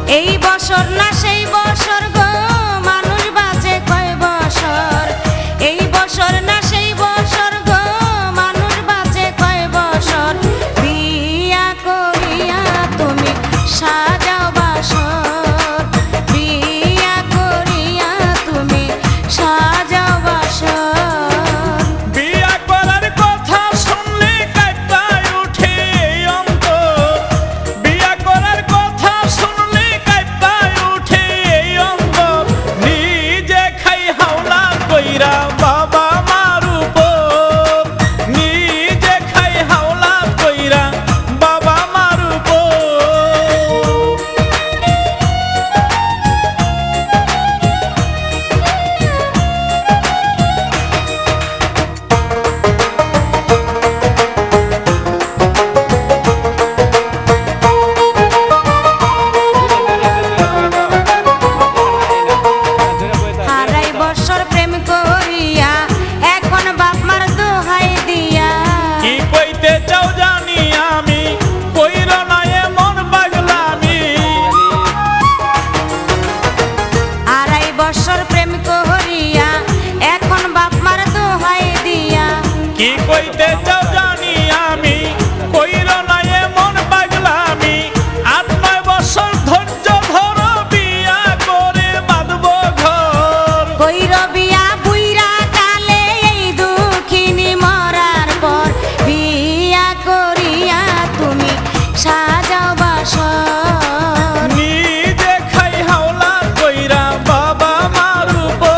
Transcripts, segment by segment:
এই বছর না সেই বছর গো মানুষ বাঁচে কয় বছর, এই বছর না সেই বছর গো মানুষ বাঁচে কয় বছর। বিয়া করিয়া তুমি সাজাও বাসর, বিয়া করিয়া তুমি সাজাও বাসর। বিয়া করার কথা শুনলে কাঁপায় ওঠে অন্তর, বিয়া করার কথা শুনলে কাঁপায় ওঠে অন্তর। নিজে খাই হাওলা কইরা বাবা মার উপর, নিজে খাই হাওলা কইরা বাবা মার উপর। আড়াই বছর প্রেম করিয়া এখন বাপ মার দোহাই দিয়া। কি কইতে চাও জানি আমি, কইর না এমন পাগলামি। আড়াই বছর প্রেম করিয়া এখন বাপ মার দোহাই দিয়া। কি কইতে চাও জানি আমি, কইর না এমন পাগলামি। ৮-৯ বছর ধৈর্য ধরো, বিয়া করে বাঁধবো ঘর। কইর বিয়া বুইরা কালে এই দুঃখিনী মরার পর, বিয়া করিয়া তুমি সাজাও বাসর। নিজে খাই হাওলা কইরা বাবা মার উপর।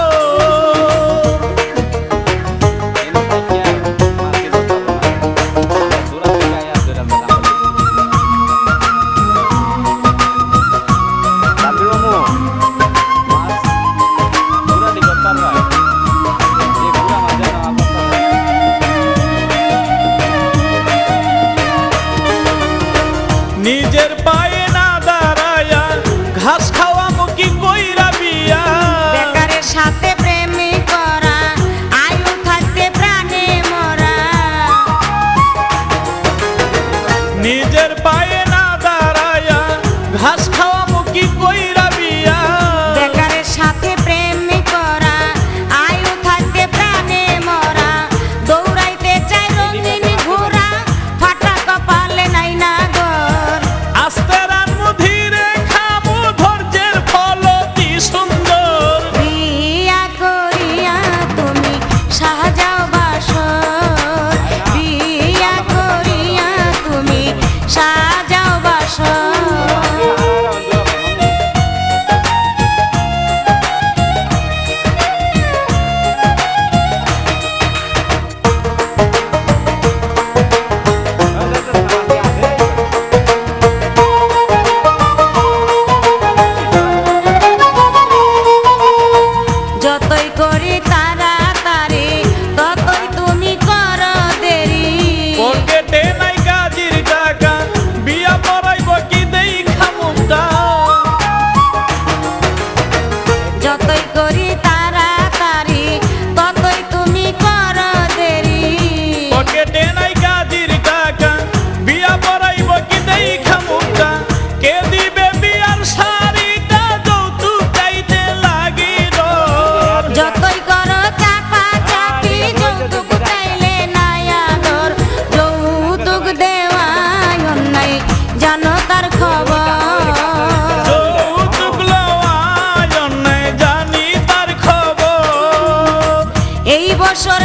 নিজের পায়ে না দাঁড়ায়া ঘাস খাওয়া মুখি কইরা বিয়া। বেকারের সাথে প্রেম করা, আয়ু থাকতে প্রাণে মরা। নিজের পায়ে না দাঁড়ায়া ঘাস খাওয়া মুখি কইরা বিয়া। বেকারের সাথে প্রেম করা, আয়ু থাকতে প্রাণে মরা। দৌড়াইতে চাই রঙিন ঘোড়া, ফাটা কপালে নাই না ঘর। আস্তে রানমু ধীরে খামু, ধৈর্যের ফল অতি সুন্দর। বিয়া করিয়া তুমি সাজাও বাসর, বিয়া করিয়া তুমি সাজাও বাসর। যতই করি তাড়াতাড়ি ততই তুমি করো দেরি। পকেটে নাই কাজের টাকা, বিয়া পড়াইব কি দেই খামুকা। যতই করি তাড়াতাড়ি ততই তুমি করো দেরি। পকেটে নাই কাজের টাকা, বিয়া পড়াইব কি দেই খামুকা। কে দিবে বিয়ার শাড়িটা, যৌতুক চাইতে লাগি ডর। যতই করো চাপা চাপি যৌতুক চাইলে নাই আদর। যৌতুক দেওয়ায় অন্যায় জানো তার খবর। যৌতুক লওয়ায় অন্যায় জানি তার খবর। এই বছর